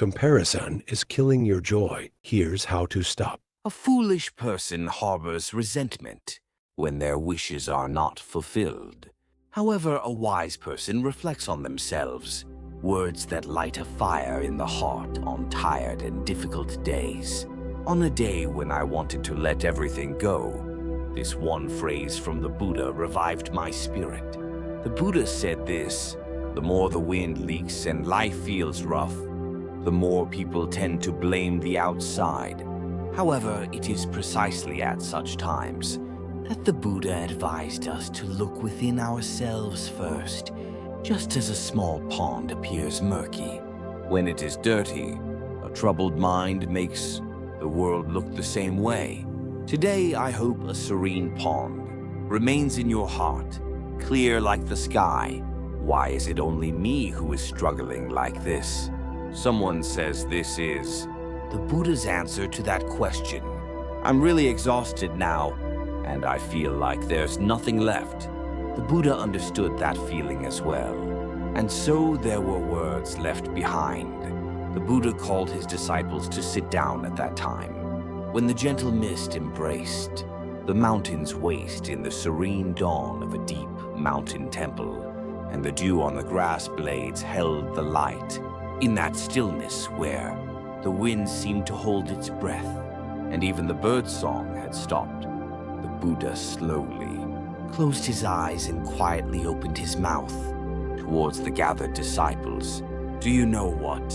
Comparison is killing your joy. Here's how to stop. A foolish person harbors resentment when their wishes are not fulfilled. However, a wise person reflects on themselves, words that light a fire in the heart on tired and difficult days. On a day when I wanted to let everything go, this one phrase from the Buddha revived my spirit. The Buddha said this: the more the wind leaks and life feels rough, the more people tend to blame the outside. However, it is precisely at such times that the Buddha advised us to look within ourselves first, just as a small pond appears murky. When it is dirty, a troubled mind makes the world look the same way. Today, I hope a serene pond remains in your heart, clear like the sky. Why is it only me who is struggling like this? Someone says this is the Buddha's answer to that question. I'm really exhausted now, and I feel like there's nothing left. The Buddha understood that feeling as well, and so there were words left behind. The Buddha called his disciples to sit down at that time. When the gentle mist embraced the mountain's waste in the serene dawn of a deep mountain temple, and the dew on the grass blades held the light, in that stillness where the wind seemed to hold its breath, and even the bird's song had stopped, the Buddha slowly closed his eyes and quietly opened his mouth towards the gathered disciples. Do you know what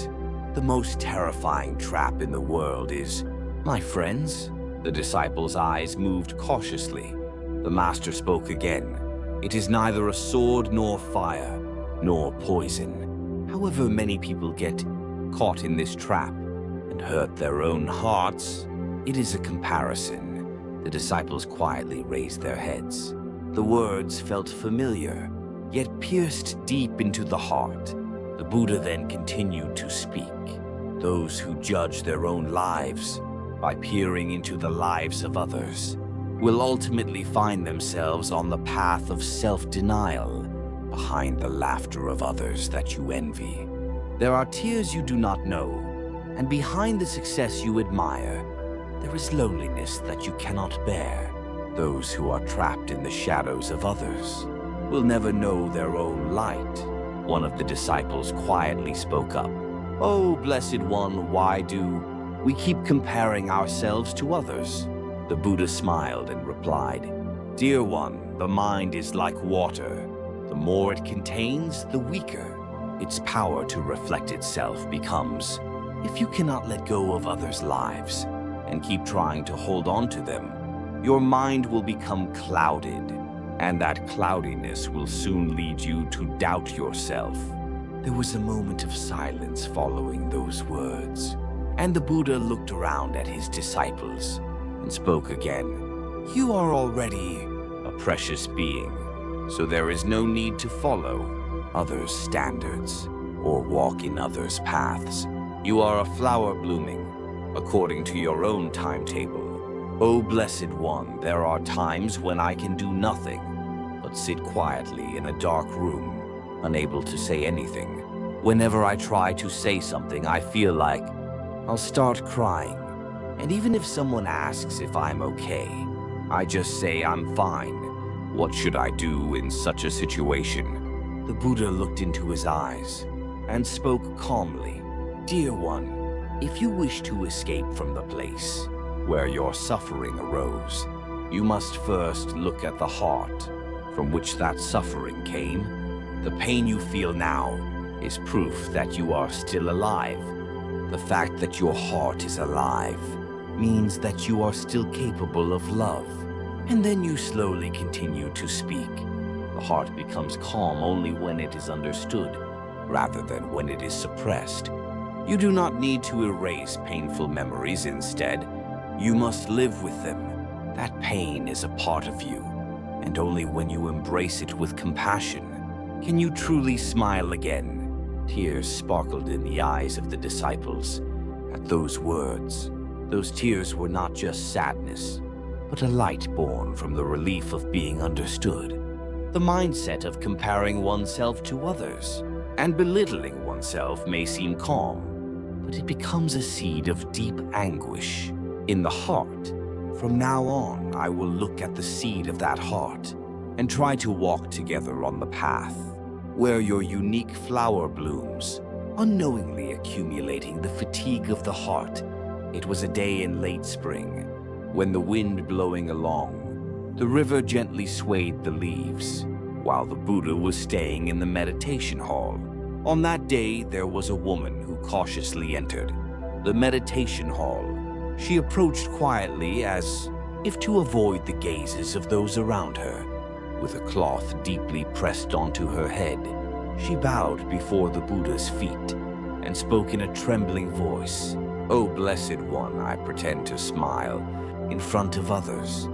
the most terrifying trap in the world is, my friends? The disciples' eyes moved cautiously. The master spoke again. It is neither a sword nor fire, nor poison. However, many people get caught in this trap and hurt their own hearts. It is a comparison. The disciples quietly raised their heads. The words felt familiar, yet pierced deep into the heart. The Buddha then continued to speak. Those who judge their own lives by peering into the lives of others will ultimately find themselves on the path of self-denial, behind the laughter of others that you envy. There are tears you do not know, and behind the success you admire, there is loneliness that you cannot bear. Those who are trapped in the shadows of others will never know their own light. One of the disciples quietly spoke up. Oh, Blessed One, why do we keep comparing ourselves to others? The Buddha smiled and replied, Dear one, the mind is like water. The more it contains, the weaker its power to reflect itself becomes. If you cannot let go of others' lives and keep trying to hold on to them, your mind will become clouded, and that cloudiness will soon lead you to doubt yourself. There was a moment of silence following those words, and the Buddha looked around at his disciples and spoke again. You are already a precious being, so there is no need to follow others' standards or walk in others' paths. You are a flower blooming according to your own timetable. O Blessed One, there are times when I can do nothing but sit quietly in a dark room, unable to say anything. Whenever I try to say something, I feel like I'll start crying. And even if someone asks if I'm okay, I just say I'm fine. What should I do in such a situation? The Buddha looked into his eyes and spoke calmly. Dear one, if you wish to escape from the place where your suffering arose, you must first look at the heart from which that suffering came. The pain you feel now is proof that you are still alive. The fact that your heart is alive means that you are still capable of love. And then you slowly continue to speak. The heart becomes calm only when it is understood, rather than when it is suppressed. You do not need to erase painful memories. Instead, you must live with them. That pain is a part of you, and only when you embrace it with compassion can you truly smile again. Tears sparkled in the eyes of the disciples at those words. Those tears were not just sadness, but a light born from the relief of being understood. The mindset of comparing oneself to others and belittling oneself may seem calm, but it becomes a seed of deep anguish in the heart. From now on, I will look at the seed of that heart and try to walk together on the path where your unique flower blooms, unknowingly accumulating the fatigue of the heart. It was a day in late spring, when the wind blowing along, the river gently swayed the leaves, while the Buddha was staying in the meditation hall. On that day, there was a woman who cautiously entered the meditation hall. She approached quietly as if to avoid the gazes of those around her. With a cloth deeply pressed onto her head, she bowed before the Buddha's feet and spoke in a trembling voice. "O Blessed One, I pretend to smile in front of others,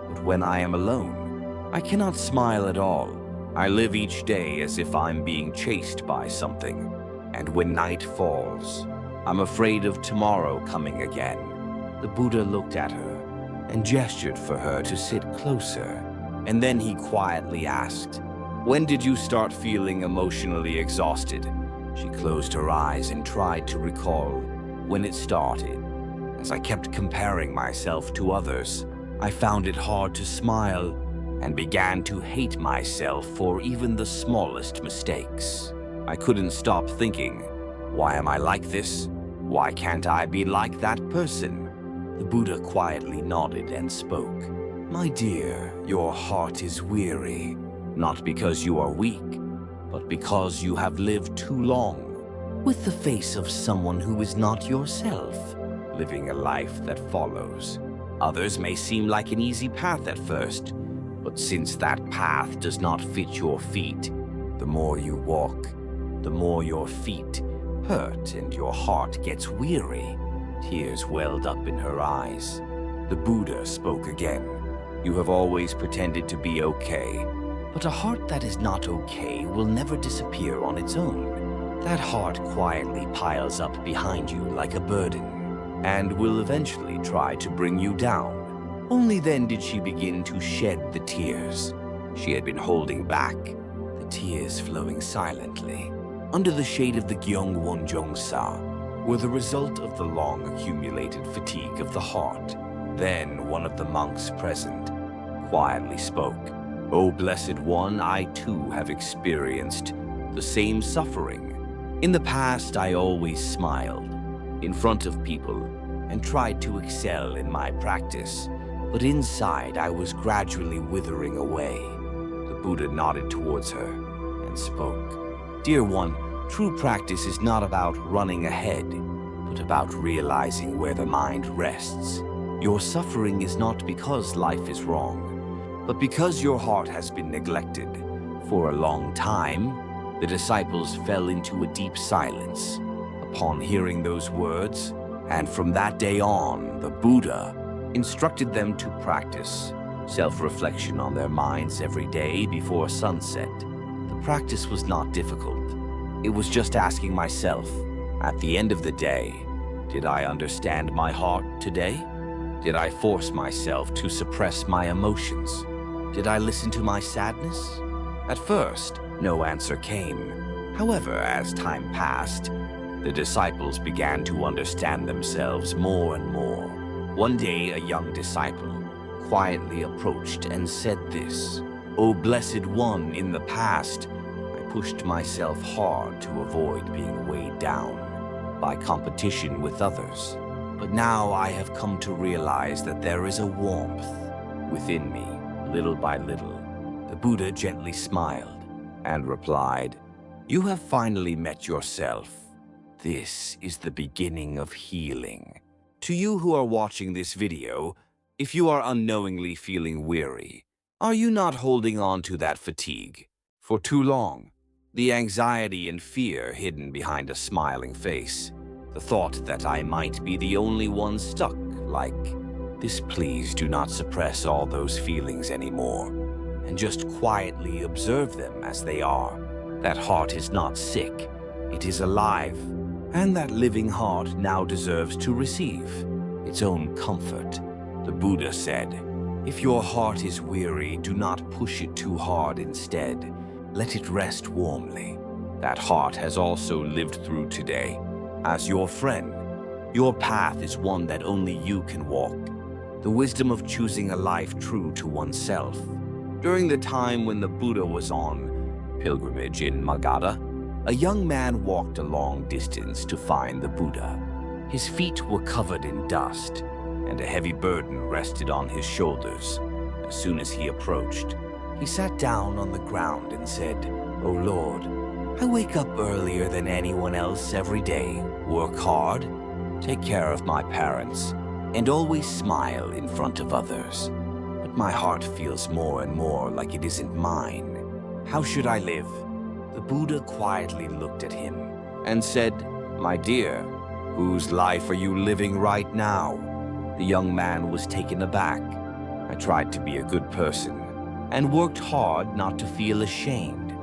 but when I am alone, I cannot smile at all. I live each day as if I'm being chased by something, and when night falls, I'm afraid of tomorrow coming again." The Buddha looked at her and gestured for her to sit closer, and then he quietly asked, "When did you start feeling emotionally exhausted?" She closed her eyes and tried to recall when it started. As I kept comparing myself to others, I found it hard to smile and began to hate myself for even the smallest mistakes. I couldn't stop thinking, why am I like this? Why can't I be like that person? The Buddha quietly nodded and spoke. "My dear, your heart is weary, not because you are weak, but because you have lived too long with the face of someone who is not yourself, living a life that follows. Others may seem like an easy path at first, but since that path does not fit your feet, the more you walk, the more your feet hurt and your heart gets weary." Tears welled up in her eyes. The Buddha spoke again. "You have always pretended to be okay, but a heart that is not okay will never disappear on its own. That heart quietly piles up behind you like a burden, and will eventually try to bring you down." Only then did she begin to shed the tears she had been holding back, the tears flowing silently under the shade of the Gyeongwonjongsa were the result of the long accumulated fatigue of the heart. Then one of the monks present quietly spoke. "O Blessed One, I too have experienced the same suffering. In the past, I always smiled in front of people and tried to excel in my practice, but inside I was gradually withering away." The Buddha nodded towards her and spoke. "Dear one, true practice is not about running ahead, but about realizing where the mind rests. Your suffering is not because life is wrong, but because your heart has been neglected. For a long time, the disciples fell into a deep silence upon hearing those words, and from that day on, the Buddha instructed them to practice self-reflection on their minds every day before sunset. The practice was not difficult. It was just asking myself, at the end of the day, did I understand my heart today? Did I force myself to suppress my emotions? Did I listen to my sadness?" At first, no answer came. However, as time passed, the disciples began to understand themselves more and more. One day, a young disciple quietly approached and said this, "O Blessed One, in the past, I pushed myself hard to avoid being weighed down by competition with others. But now I have come to realize that there is a warmth within me, little by little." The Buddha gently smiled and replied, "You have finally met yourself. This is the beginning of healing." To you who are watching this video, if you are unknowingly feeling weary, are you not holding on to that fatigue for too long? The anxiety and fear hidden behind a smiling face, the thought that I might be the only one stuck like this. Please do not suppress all those feelings anymore, and just quietly observe them as they are. That heart is not sick, it is alive, and that living heart now deserves to receive its own comfort. The Buddha said, "If your heart is weary, do not push it too hard. Instead, let it rest warmly." That heart has also lived through today, As your friend, your path is one that only you can walk. The wisdom of choosing a life true to oneself. During the time when the Buddha was on pilgrimage in Magadha, a young man walked a long distance to find the Buddha. His feet were covered in dust, and a heavy burden rested on his shoulders. As soon as he approached, he sat down on the ground and said, "O Lord, I wake up earlier than anyone else every day, work hard, take care of my parents, and always smile in front of others. But my heart feels more and more like it isn't mine. How should I live?" The Buddha quietly looked at him and said, "My dear, whose life are you living right now?" The young man was taken aback. "I tried to be a good person and worked hard not to feel ashamed.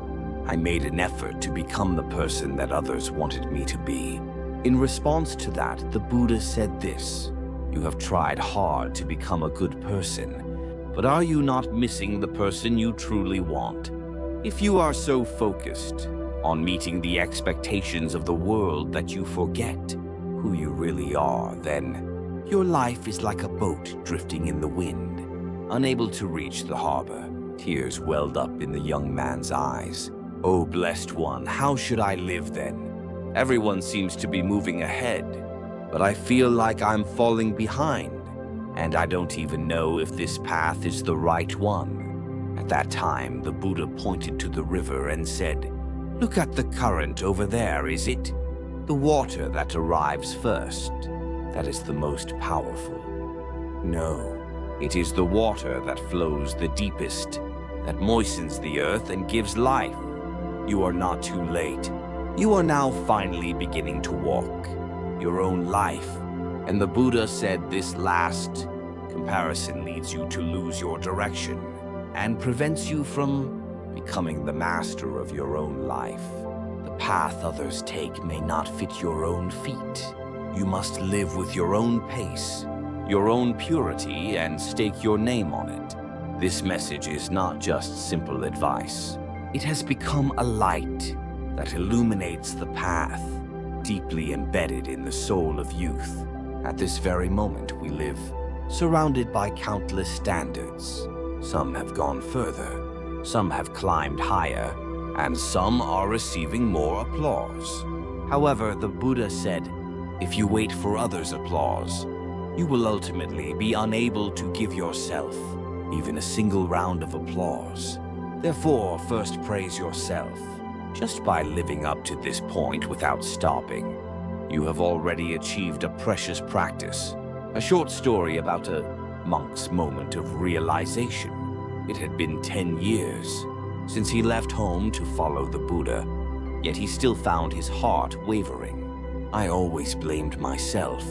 I made an effort to become the person that others wanted me to be." In response to that, the Buddha said this, "You have tried hard to become a good person, but are you not missing the person you truly want? If you are so focused on meeting the expectations of the world that you forget who you really are, then your life is like a boat drifting in the wind, unable to reach the harbor." Tears welled up in the young man's eyes. "O blessed one, how should I live then? Everyone seems to be moving ahead, but I feel like I'm falling behind, and I don't even know if this path is the right one." At that time, the Buddha pointed to the river and said, "Look at the current over there, is it? The water that arrives first, that is the most powerful. No, it is the water that flows the deepest, that moistens the earth and gives life. You are not too late. You are now finally beginning to walk your own life." And the Buddha said this last comparison leads you to lose your direction and prevents you from becoming the master of your own life. The path others take may not fit your own feet. You must live with your own pace, your own purity, and stake your name on it. This message is not just simple advice. It has become a light that illuminates the path, deeply embedded in the soul of youth. At this very moment we live, surrounded by countless standards. Some have gone further, some have climbed higher, and some are receiving more applause. However, the Buddha said, if you wait for others' applause, you will ultimately be unable to give yourself even a single round of applause. Therefore, first praise yourself. Just by living up to this point without stopping, you have already achieved a precious practice. A short story about a monk's moment of realization. It had been 10 years since he left home to follow the Buddha, yet he still found his heart wavering. "I always blamed myself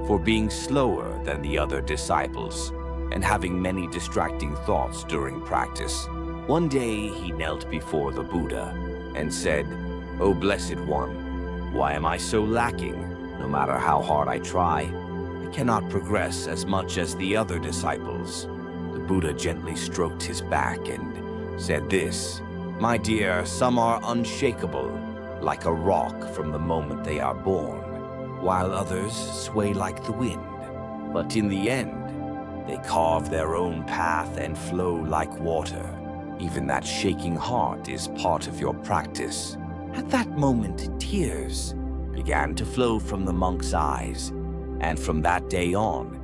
for being slower than the other disciples and having many distracting thoughts during practice. One day he knelt before the Buddha and said, 'O Blessed One, why am I so lacking? No matter how hard I try, I cannot progress as much as the other disciples.' The Buddha gently stroked his back and said this, 'My dear, some are unshakable, like a rock from the moment they are born, while others sway like the wind. But in the end, they carve their own path and flow like water. Even that shaking heart is part of your practice.' At that moment, tears began to flow from the monk's eyes, and from that day on,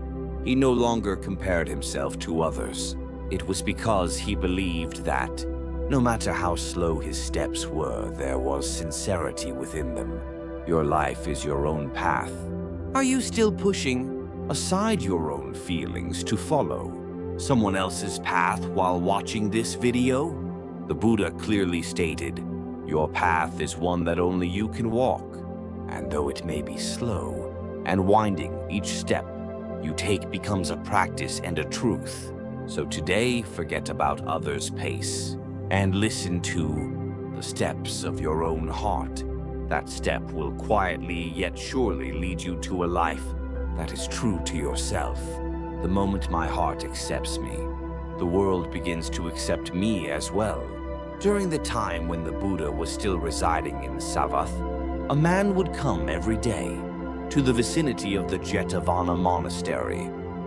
he no longer compared himself to others. It was because he believed that, no matter how slow his steps were, there was sincerity within them. Your life is your own path. Are you still pushing aside your own feelings to follow someone else's path while watching this video? The Buddha clearly stated, your path is one that only you can walk, and though it may be slow and winding, each step you take becomes a practice and a truth. So today, forget about others' pace and listen to the steps of your own heart. That step will quietly yet surely lead you to a life that is true to yourself. The moment my heart accepts me, the world begins to accept me as well. During the time when the Buddha was still residing in Savath, A man would come every day to the vicinity of the Jetavana monastery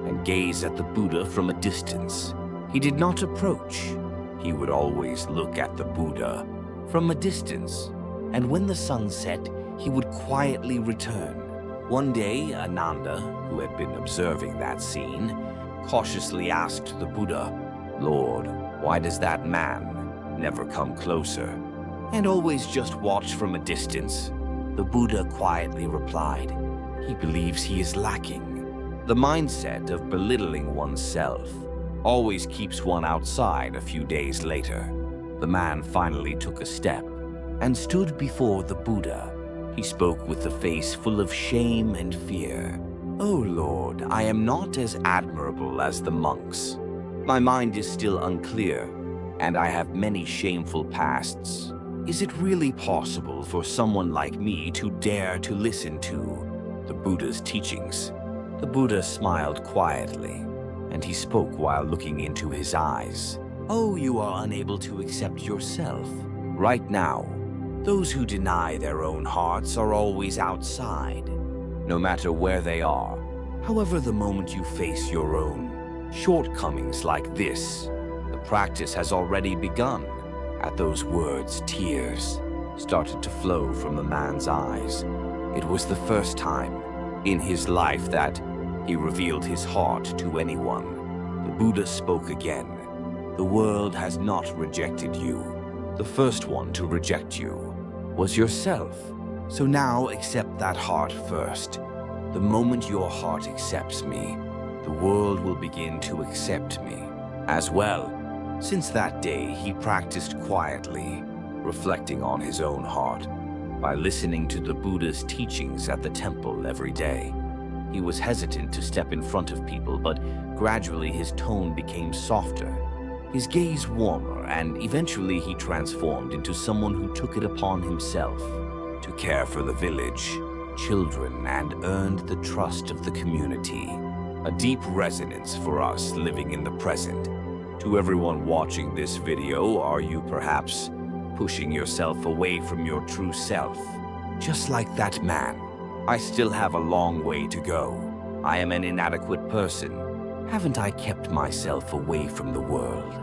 and gaze at the Buddha from a distance. He did not approach. He would always look at the Buddha from a distance, and when the sun set, he would quietly return. One day, Ananda, who had been observing that scene, cautiously asked the Buddha, "Lord, why does that man never come closer and always just watch from a distance?" The Buddha quietly replied, "He believes he is lacking." The mindset of belittling oneself always keeps one outside a few days later. The man finally took a step and stood before the Buddha. He spoke with a face full of shame and fear. "Oh Lord, I am not as admirable as the monks. My mind is still unclear, and I have many shameful pasts. Is it really possible for someone like me to dare to listen to the Buddha's teachings?" The Buddha smiled quietly, and he spoke while looking into his eyes. "Oh, you are unable to accept yourself. Right now, those who deny their own hearts are always outside, no matter where they are. However, the moment you face your own shortcomings like this, the practice has already begun." At those words, tears started to flow from the man's eyes. It was the first time in his life that he revealed his heart to anyone. The Buddha spoke again. "The world has not rejected you. The first one to reject you was yourself. So now accept that heart first. The moment your heart accepts me, the world will begin to accept me as well." Since that day, he practiced quietly, reflecting on his own heart by listening to the Buddha's teachings at the temple every day. He was hesitant to step in front of people, but gradually his tone became softer, his gaze warmer, and eventually he transformed into someone who took it upon himself to care for the village, children, and earned the trust of the community. A deep resonance for us living in the present. To everyone watching this video, are you perhaps pushing yourself away from your true self? Just like that man, I still have a long way to go. I am an inadequate person. Haven't I kept myself away from the world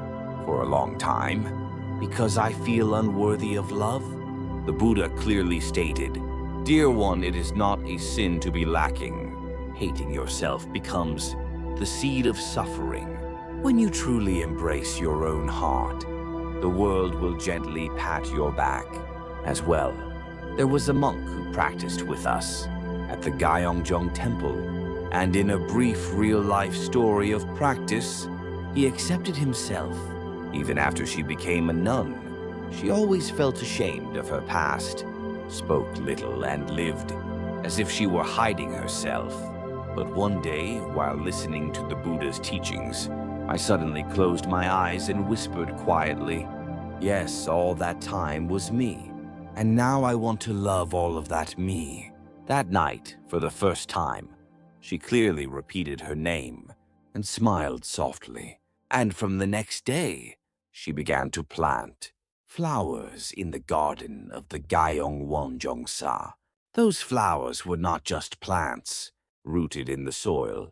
for a long time because I feel unworthy of love? The Buddha clearly stated, "Dear one, it is not a sin to be lacking. Hating yourself becomes the seed of suffering. When you truly embrace your own heart, the world will gently pat your back as well." There was a monk who practiced with us at the Gyeongjong Temple, and in a brief real-life story of practice, he accepted himself. Even after she became a nun, she always felt ashamed of her past, spoke little, and lived as if she were hiding herself. But one day, while listening to the Buddha's teachings, I suddenly closed my eyes and whispered quietly, "Yes, all that time was me. And now I want to love all of that me." That night, for the first time, she clearly repeated her name and smiled softly. And from the next day, she began to plant flowers in the garden of the Gyeongjong-sa. Those flowers were not just plants rooted in the soil,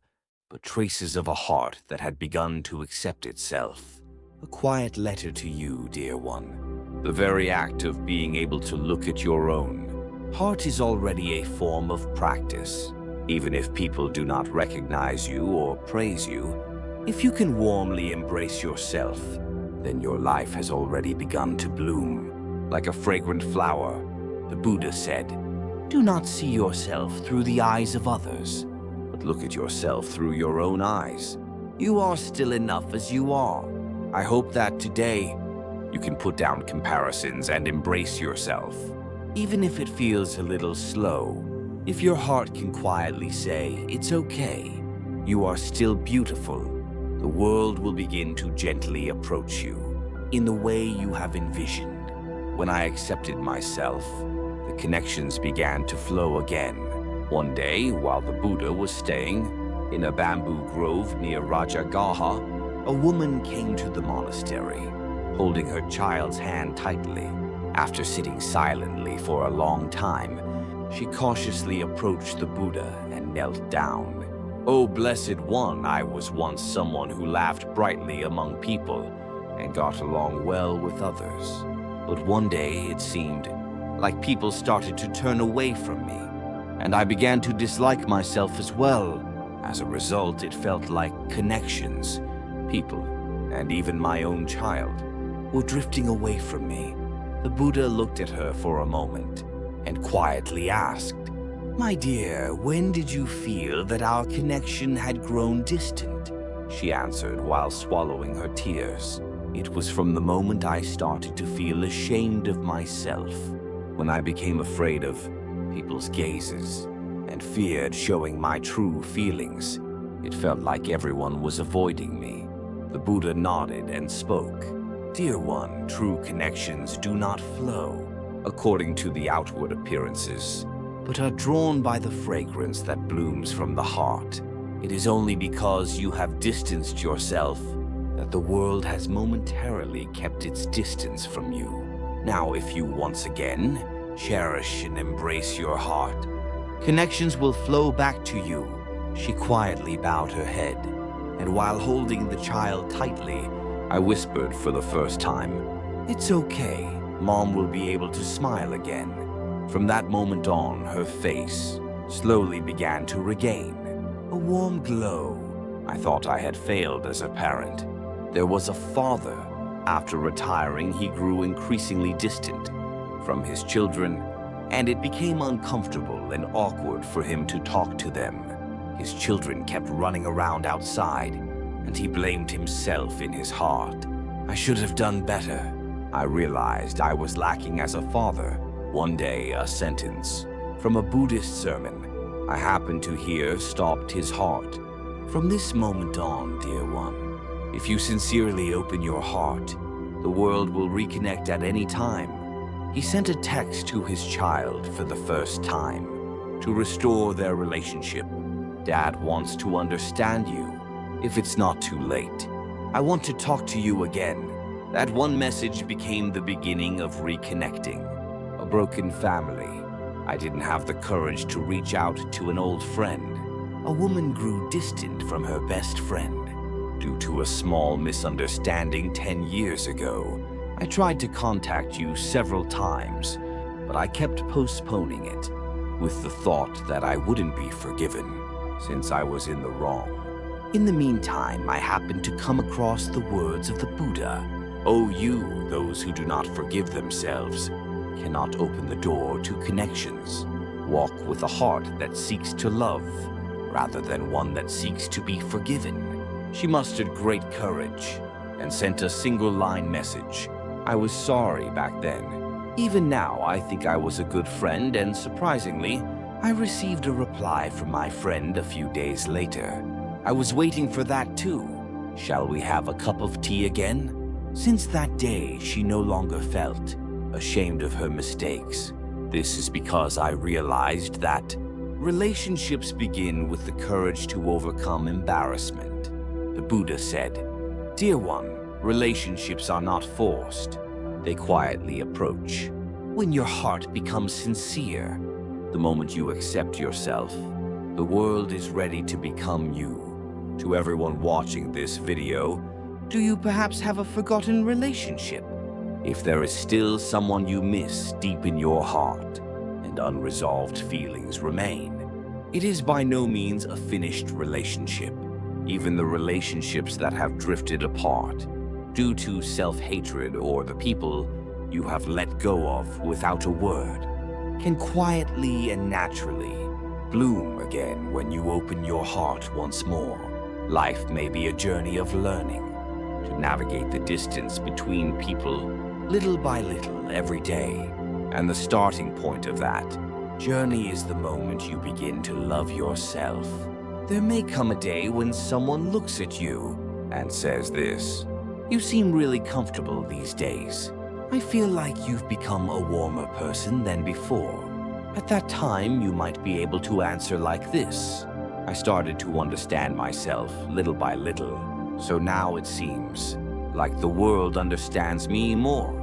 but traces of a heart that had begun to accept itself. A quiet letter to you, dear one. The very act of being able to look at your own heart is already a form of practice. Even if people do not recognize you or praise you, if you can warmly embrace yourself, then your life has already begun to bloom. Like a fragrant flower, the Buddha said, "Do not see yourself through the eyes of others, but look at yourself through your own eyes. You are still enough as you are." I hope that today you can put down comparisons and embrace yourself. Even if it feels a little slow, if your heart can quietly say, "It's okay, you are still beautiful," the world will begin to gently approach you in the way you have envisioned. When I accepted myself, the connections began to flow again. One day, while the Buddha was staying in a bamboo grove near Rajagaha, a woman came to the monastery, holding her child's hand tightly. After sitting silently for a long time, she cautiously approached the Buddha and knelt down. "O Blessed One, I was once someone who laughed brightly among people and got along well with others. But one day it seemed like people started to turn away from me, and I began to dislike myself as well. As a result, it felt like connections, people, and even my own child were drifting away from me." The Buddha looked at her for a moment and quietly asked, "My dear, when did you feel that our connection had grown distant?" She answered while swallowing her tears. "It was from the moment I started to feel ashamed of myself, when I became afraid of people's gazes and feared showing my true feelings. It felt like everyone was avoiding me." The Buddha nodded and spoke. "Dear one, true connections do not flow according to the outward appearances, but are drawn by the fragrance that blooms from the heart. It is only because you have distanced yourself that the world has momentarily kept its distance from you. Now, if you once again cherish and embrace your heart, connections will flow back to you." She quietly bowed her head, and while holding the child tightly, I whispered for the first time, "It's okay. Mom will be able to smile again." From that moment on, her face slowly began to regain a warm glow. I thought I had failed as a parent. There was a father. After retiring, he grew increasingly distant from his children, and it became uncomfortable and awkward for him to talk to them. His children kept running around outside, and he blamed himself in his heart. I should have done better. I realized I was lacking as a father. One day, a sentence from a Buddhist sermon I happened to hear stopped his heart. "From this moment on, dear one, if you sincerely open your heart, the world will reconnect at any time." He sent a text to his child for the first time to restore their relationship. "Dad wants to understand you, if it's not too late. I want to talk to you again." That one message became the beginning of reconnecting. A broken family. I didn't have the courage to reach out to an old friend. A woman grew distant from her best friend due to a small misunderstanding 10 years ago. I tried to contact you several times, but I kept postponing it with the thought that I wouldn't be forgiven since I was in the wrong. In the meantime, I happened to come across the words of the Buddha. "O you, those who do not forgive themselves, cannot open the door to connections. Walk with a heart that seeks to love, rather than one that seeks to be forgiven." She mustered great courage and sent a single-line message. I was sorry back then. Even now, I think I was a good friend, and surprisingly, I received a reply from my friend a few days later. I was waiting for that too. "Shall we have a cup of tea again?" Since that day, she no longer felt ashamed of her mistakes. This is because I realized that relationships begin with the courage to overcome embarrassment. The Buddha said, "Dear one, relationships are not forced. They quietly approach. When your heart becomes sincere, the moment you accept yourself, the world is ready to become you." To everyone watching this video, do you perhaps have a forgotten relationship? If there is still someone you miss deep in your heart and unresolved feelings remain, it is by no means a finished relationship. Even the relationships that have drifted apart due to self-hatred or the people you have let go of without a word can quietly and naturally bloom again when you open your heart once more. Life may be a journey of learning to navigate the distance between people little by little every day. And the starting point of that journey is the moment you begin to love yourself. There may come a day when someone looks at you and says this, "You seem really comfortable these days. I feel like you've become a warmer person than before." At that time, you might be able to answer like this, "I started to understand myself little by little, so now it seems like the world understands me more."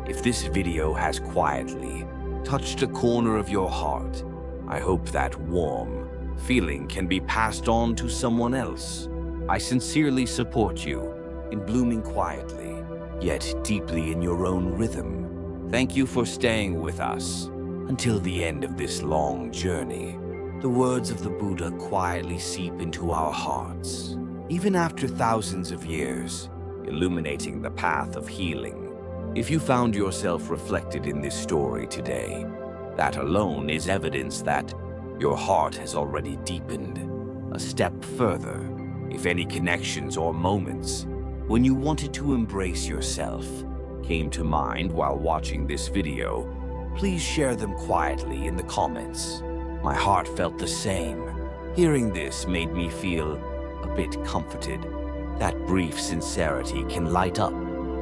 If this video has quietly touched a corner of your heart, I hope that warm feeling can be passed on to someone else. I sincerely support you in blooming quietly, yet deeply in your own rhythm. Thank you for staying with us until the end of this long journey. The words of the Buddha quietly seep into our hearts, even after thousands of years, illuminating the path of healing. If you found yourself reflected in this story today, that alone is evidence that your heart has already deepened a step further. If any connections or moments when you wanted to embrace yourself came to mind while watching this video, please share them quietly in the comments. My heart felt the same. Hearing this made me feel a bit comforted. That brief sincerity can light up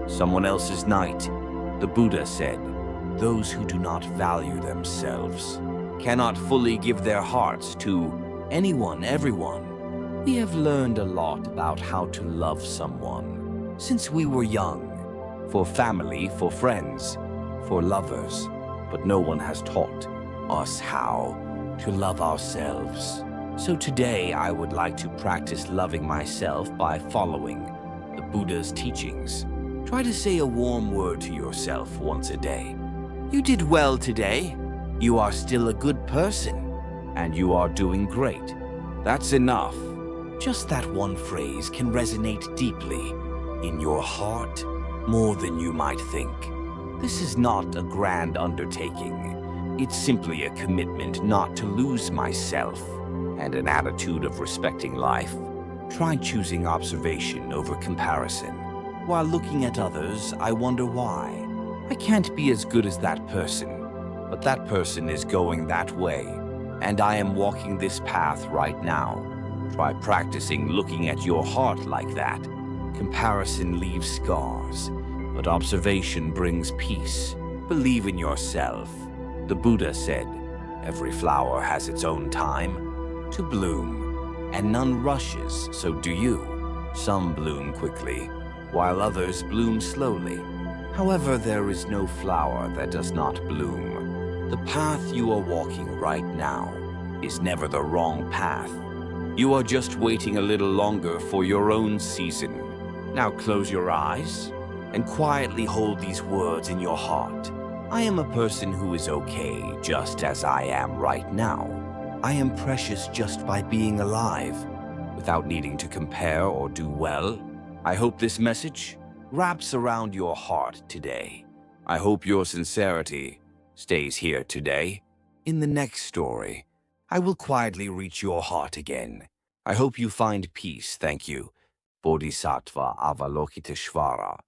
someone else's night. The Buddha said, "Those who do not value themselves cannot fully give their hearts to anyone, everyone." We have learned a lot about how to love someone since we were young, for family, for friends, for lovers, but no one has taught us how to love ourselves. So today I would like to practice loving myself by following the Buddha's teachings. Try to say a warm word to yourself once a day. You did well today. You are still a good person, and you are doing great. That's enough. Just that one phrase can resonate deeply in your heart more than you might think. This is not a grand undertaking. It's simply a commitment not to lose myself and an attitude of respecting life. Try choosing observation over comparison. While looking at others, I wonder why. I can't be as good as that person, but that person is going that way, and I am walking this path right now. Try practicing looking at your heart like that. Comparison leaves scars, but observation brings peace. Believe in yourself. The Buddha said, "Every flower has its own time to bloom, and none rushes, so do you. Some bloom quickly, while others bloom slowly. However, there is no flower that does not bloom. The path you are walking right now is never the wrong path. You are just waiting a little longer for your own season. Now close your eyes and quietly hold these words in your heart. I am a person who is okay just as I am right now. I am precious just by being alive, without needing to compare or do well." I hope this message wraps around your heart today. I hope your sincerity stays here today. In the next story, I will quietly reach your heart again. I hope you find peace. Thank you. Bodhisattva Avalokiteshvara.